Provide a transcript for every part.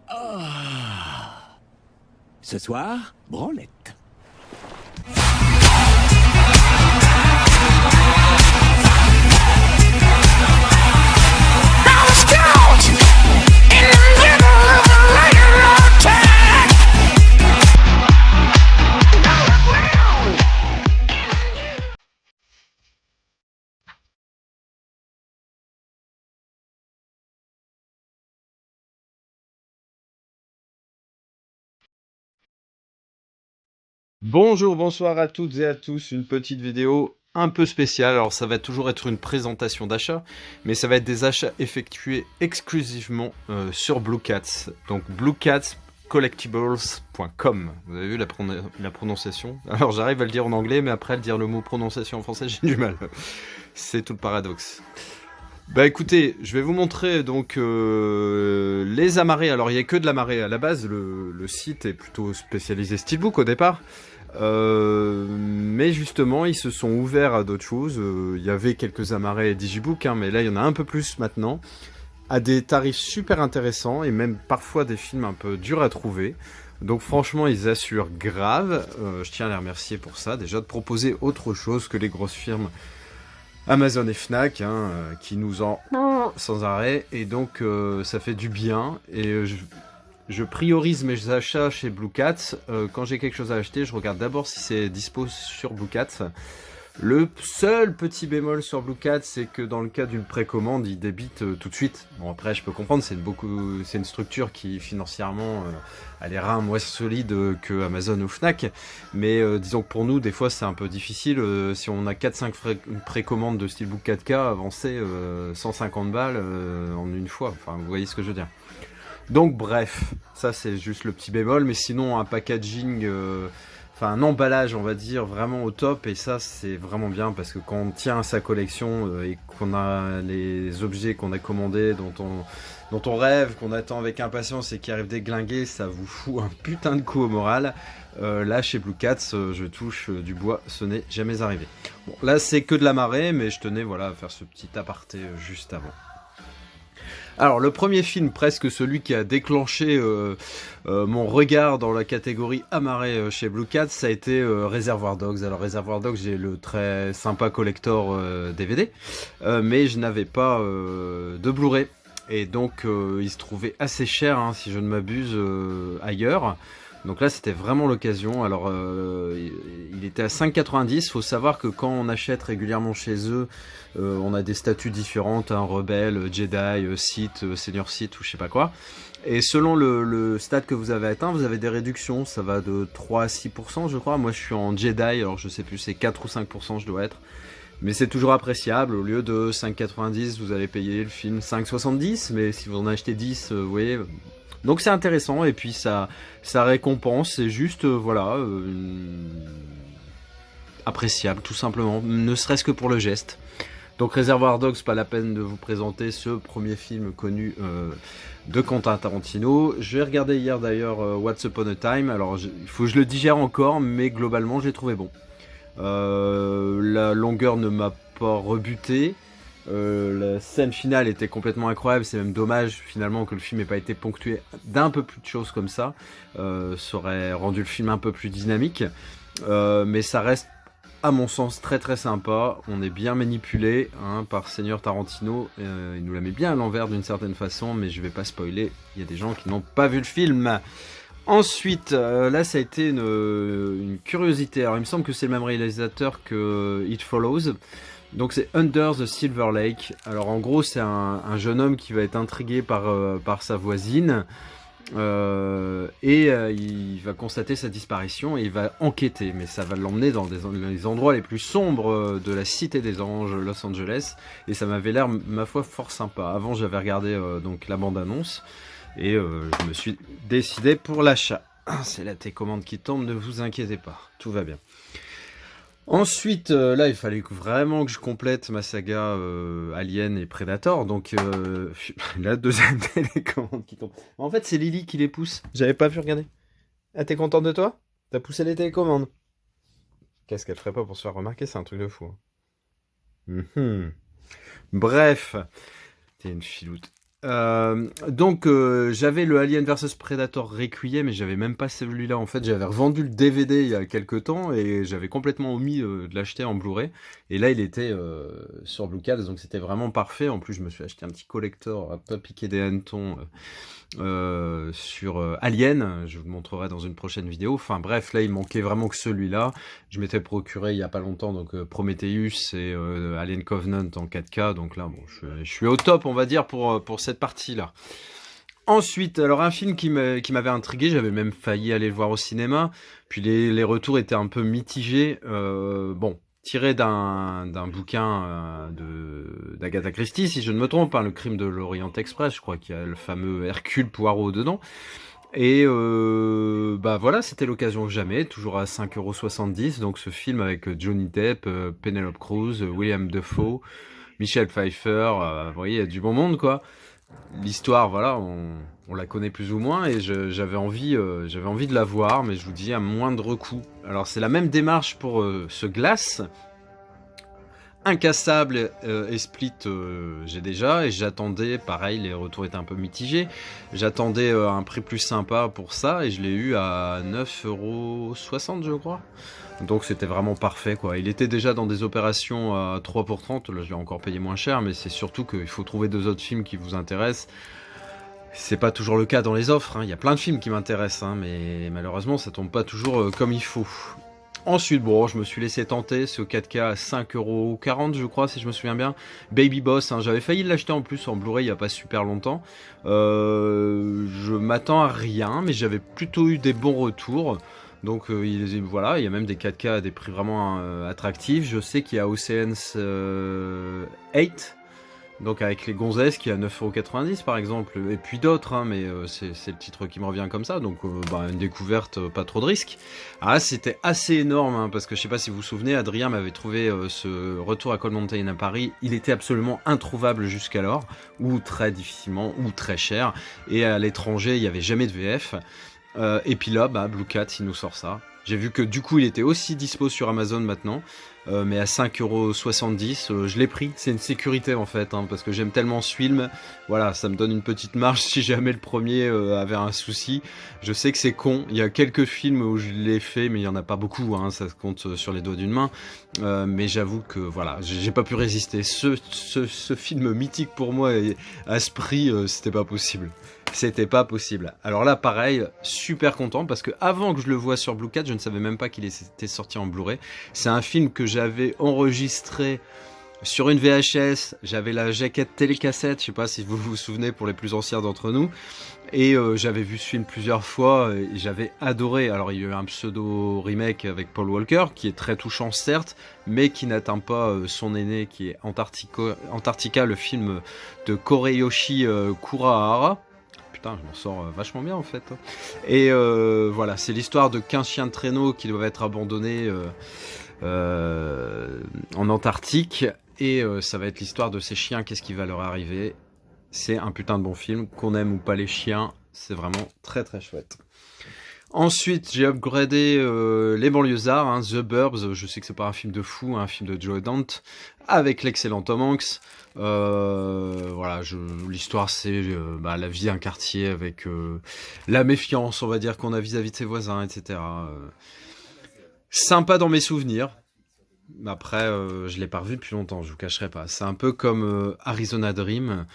Ah. Ce soir, branlette. Bonjour, bonsoir à toutes et à tous, une petite vidéo un peu spéciale. Alors ça va toujours être une présentation d'achat, mais ça va être des achats effectués exclusivement sur Blue Cats. Donc bluecatscollectibles.com. Vous avez vu la prononciation? Alors j'arrive à le dire en anglais, mais après le dire le mot prononciation en français, j'ai du mal. C'est tout le paradoxe. Bah écoutez, je vais vous montrer donc les amarrés. Alors il n'y a que de l'amarré à la base, le site est plutôt spécialisé steelbook au départ. Mais justement, ils se sont ouverts à d'autres choses. Il y avait quelques amarrés Digibook, hein, mais là il y en a un peu plus maintenant, à des tarifs super intéressants et même parfois des films un peu durs à trouver. Donc franchement, ils assurent grave. Je tiens à les remercier pour ça, déjà de proposer autre chose que les grosses firmes Amazon et Fnac, hein, qui nous en sans arrêt, et donc ça fait du bien. Et je priorise mes achats chez Blue Cats. Quand j'ai quelque chose à acheter, je regarde d'abord si c'est dispo sur Blue Cats. Le seul petit bémol sur Blue Cats, c'est que dans le cas d'une précommande, ils débitent tout de suite. Bon après, je peux comprendre, c'est une structure qui financièrement a les reins moins solides que Amazon ou Fnac. Mais disons que pour nous, des fois, c'est un peu difficile. Si on a 4-5 précommandes de Steelbook 4K, avancer 150 balles en une fois. Enfin, vous voyez ce que je veux dire. Donc bref, ça c'est juste le petit bémol. Mais sinon, un packaging... Enfin, un emballage, on va dire, vraiment au top. Et ça, c'est vraiment bien parce que quand on tient à sa collection et qu'on a les objets qu'on a commandés, dont on rêve, qu'on attend avec impatience et qui arrivent déglingués, ça vous fout un putain de coup au moral. Là, chez Blue Cats, je touche du bois, ce n'est jamais arrivé. Bon, là, c'est que de la marée, mais je tenais voilà, à faire ce petit aparté juste avant. Alors le premier film, presque celui qui a déclenché mon regard dans la catégorie amarré chez Blue Cats, ça a été Reservoir Dogs. Alors Reservoir Dogs, j'ai le très sympa collector DVD, mais je n'avais pas de Blu-ray. Et donc il se trouvait assez cher, hein, si je ne m'abuse, ailleurs. Donc là c'était vraiment l'occasion. Alors il était à 5,90. Faut savoir que quand on achète régulièrement chez eux, on a des statuts différentes, hein, Rebelle, Jedi, Sith, Senior Sith ou je sais pas quoi. Et selon le stade que vous avez atteint, vous avez des réductions. Ça va de 3 à 6% je crois. Moi je suis en Jedi, alors je sais plus, c'est 4 ou 5% je dois être. Mais c'est toujours appréciable. Au lieu de 5,90, vous allez payer le film 5,70. Mais si vous en achetez 10, vous voyez... Donc c'est intéressant et puis ça récompense, c'est juste voilà appréciable tout simplement, ne serait-ce que pour le geste. Donc Reservoir Dogs, pas la peine de vous présenter ce premier film connu de Quentin Tarantino. Je vais regarder hier d'ailleurs Once Upon a Time, alors il faut que je le digère encore, mais globalement j'ai trouvé bon. La longueur ne m'a pas rebuté. La scène finale était complètement incroyable, c'est même dommage finalement que le film n'ait pas été ponctué d'un peu plus de choses comme ça, ça aurait rendu le film un peu plus dynamique, mais ça reste à mon sens très très sympa. On est bien manipulé hein, par Seigneur Tarantino, il nous la met bien à l'envers d'une certaine façon, mais je vais pas spoiler, il y a des gens qui n'ont pas vu le film. Ensuite, là ça a été une curiosité, alors il me semble que c'est le même réalisateur que It Follows. Donc c'est Under the Silver Lake. Alors en gros c'est un jeune homme qui va être intrigué par sa voisine il va constater sa disparition et il va enquêter. Mais ça va l'emmener dans les endroits les plus sombres de la Cité des Anges, Los Angeles. Et ça m'avait l'air, ma foi, fort sympa. Avant j'avais regardé donc la bande-annonce et je me suis décidé pour l'achat. C'est la télécommande qui tombe, ne vous inquiétez pas, tout va bien. Ensuite, là, il fallait vraiment que je complète ma saga Alien et Predator, donc la deuxième télécommande qui tombe. En fait, c'est Lily qui les pousse. J'avais pas vu regarder. Ah, t'es contente de toi? T'as poussé les télécommandes. Qu'est-ce qu'elle ferait pas pour se faire remarquer? C'est un truc de fou. Bref, t'es une filoute. J'avais le Alien vs Predator Requiem, mais j'avais même pas celui-là en fait. J'avais revendu le DVD il y a quelques temps et j'avais complètement omis de l'acheter en Blu-ray. Et là il était sur Blue Cat, donc c'était vraiment parfait. En plus je me suis acheté un petit collector à pas piquer des hannetons sur Alien. Je vous montrerai dans une prochaine vidéo. Enfin bref, là il manquait vraiment que celui-là. Je m'étais procuré il y a pas longtemps donc Prometheus et Alien Covenant en 4K. Donc là bon, je suis au top on va dire pour cette partie-là. Ensuite, alors un film qui m'avait intrigué, j'avais même failli aller le voir au cinéma, puis les retours étaient un peu mitigés. Bon, tiré d'un bouquin d'Agatha Christie, si je ne me trompe, hein, Le Crime de l'Orient Express, je crois qu'il y a le fameux Hercule Poirot dedans. Et bah voilà, c'était l'occasion que jamais, toujours à 5,70 €, donc ce film avec Johnny Depp, Penelope Cruz, William Dafoe, Michelle Pfeiffer, vous voyez, il y a du bon monde quoi. L'histoire, voilà, on la connaît plus ou moins et j'avais envie de la voir, mais je vous dis à moindre coût. Alors c'est la même démarche pour ce Glass. Incassable et Split, j'ai déjà, et j'attendais, pareil, les retours étaient un peu mitigés, j'attendais un prix plus sympa pour ça, et je l'ai eu à 9,60 € je crois. Donc c'était vraiment parfait quoi. Il était déjà dans des opérations à 3 pour 30, là je l'ai encore payé moins cher, mais c'est surtout qu'il faut trouver 2 autres films qui vous intéressent. C'est pas toujours le cas dans les offres, hein. Il y a plein de films qui m'intéressent, hein, mais malheureusement ça tombe pas toujours comme il faut. Ensuite, bon, je me suis laissé tenter, ce 4K à 5,40 € je crois, si je me souviens bien. Baby Boss, hein, j'avais failli l'acheter en plus en Blu-ray il n'y a pas super longtemps. Je m'attends à rien, mais j'avais plutôt eu des bons retours. Donc voilà, il y a même des 4K à des prix vraiment attractifs. Je sais qu'il y a Ocean's 8, donc avec les gonzesses qui est à 9,90 € par exemple, et puis d'autres, hein, mais c'est le titre qui me revient comme ça, donc une découverte, pas trop de risques. Ah, c'était assez énorme, hein, parce que je sais pas si vous vous souvenez, Adrien m'avait trouvé ce Retour à Cold Mountain à Paris, il était absolument introuvable jusqu'alors, ou très difficilement, ou très cher, et à l'étranger il n'y avait jamais de VF. Et puis là, Blue Cat, il nous sort ça. J'ai vu que du coup, il était aussi dispo sur Amazon maintenant, mais à 5,70 €, je l'ai pris. C'est une sécurité en fait, hein, parce que j'aime tellement ce film. Voilà, ça me donne une petite marge si jamais le premier avait un souci. Je sais que c'est con. Il y a quelques films où je l'ai fait, mais il y en a pas beaucoup. Hein, ça se compte sur les doigts d'une main. Mais j'avoue que voilà, j'ai pas pu résister. Ce film mythique pour moi et à ce prix, c'était pas possible. C'était pas possible. Alors là, pareil, super content parce que avant que je le voie sur Blue Cat, je ne savais même pas qu'il était sorti en Blu-ray. C'est un film que j'avais enregistré sur une VHS. J'avais la jaquette télécassette, je sais pas si vous vous souvenez pour les plus anciens d'entre nous. Et j'avais vu ce film plusieurs fois et j'avais adoré. Alors il y a eu un pseudo remake avec Paul Walker qui est très touchant certes, mais qui n'atteint pas son aîné qui est Antarctica, le film de Koreyoshi Kurahara. Putain, je m'en sors vachement bien en fait. Et voilà, c'est l'histoire de 15 chiens de traîneau qui doivent être abandonnés en Antarctique. Et ça va être l'histoire de ces chiens, qu'est-ce qui va leur arriver. C'est un putain de bon film, qu'on aime ou pas les chiens, c'est vraiment très très chouette. Ensuite, j'ai upgradé Les Banlieusards, hein, The Burbs. Je sais que c'est pas un film de fou, hein, un film de Joe Dante, avec l'excellent Tom Hanks. Voilà, l'histoire c'est la vie d'un quartier avec la méfiance, on va dire, qu'on a vis-à-vis de ses voisins, etc. Sympa dans mes souvenirs. Après, je l'ai pas revu depuis longtemps, je vous cacherai pas. C'est un peu comme Arizona Dream,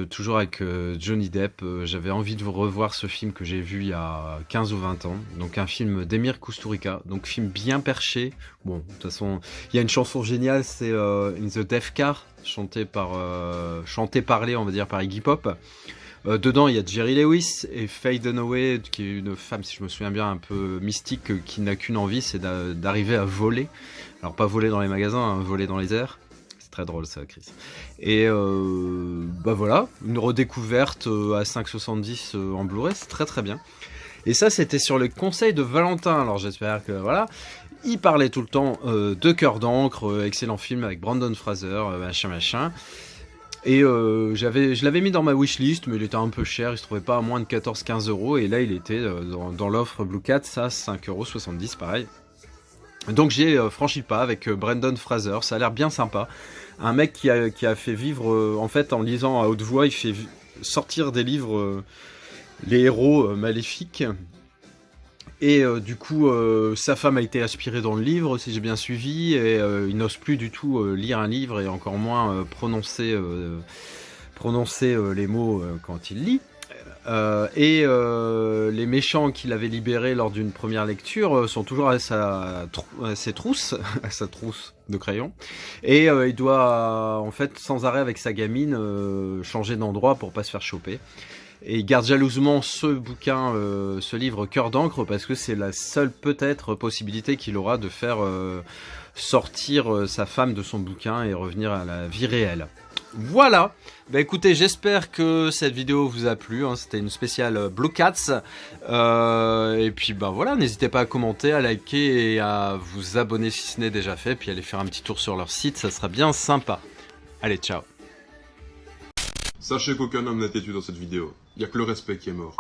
toujours avec Johnny Depp. J'avais envie de revoir ce film que j'ai vu il y a 15 ou 20 ans. Donc un film d'Emir Kusturica, donc film bien perché. Bon, de toute façon, il y a une chanson géniale, c'est In the Death Car, chantée parlée, on va dire, par Iggy Pop. Dedans, il y a Jerry Lewis et Faye Dunaway, qui est une femme, si je me souviens bien, un peu mystique, qui n'a qu'une envie, c'est d'arriver à voler. Alors pas voler dans les magasins, hein, voler dans les airs. C'est très drôle ça, Chris. Et voilà, une redécouverte à 5,70 € en Blu-ray, c'est très très bien. Et ça, c'était sur le conseil de Valentin. Alors j'espère que voilà. Il parlait tout le temps de Cœur d'encre, excellent film avec Brandon Fraser, machin. Et je l'avais mis dans ma wishlist, mais il était un peu cher, il se trouvait pas à moins de 14-15 €. Et là, il était dans l'offre Blue Cat, ça 5,70 €, pareil. Donc j'ai franchi le pas avec Brendan Fraser, ça a l'air bien sympa. Un mec qui a fait vivre, en fait, en lisant à haute voix, sortir des livres les héros maléfiques. Et du coup, sa femme a été aspirée dans le livre, si j'ai bien suivi, et il n'ose plus du tout lire un livre et encore moins prononcer les mots quand il lit. Les méchants qu'il avait libérés lors d'une première lecture sont toujours à ses trousses, à sa trousse de crayon, et il doit en fait sans arrêt avec sa gamine changer d'endroit pour pas se faire choper. Et il garde jalousement ce bouquin, ce livre Cœur d'encre, parce que c'est la seule peut-être possibilité qu'il aura de faire sortir sa femme de son bouquin et revenir à la vie réelle. Voilà. Bah écoutez, j'espère que cette vidéo vous a plu, hein. C'était une spéciale Blue Cats. Et puis bah voilà, n'hésitez pas à commenter, à liker et à vous abonner si ce n'est déjà fait, puis aller faire un petit tour sur leur site, ça sera bien sympa. Allez, ciao. Sachez qu'aucun homme n'a été tué dans cette vidéo. Il n'y a que le respect qui est mort.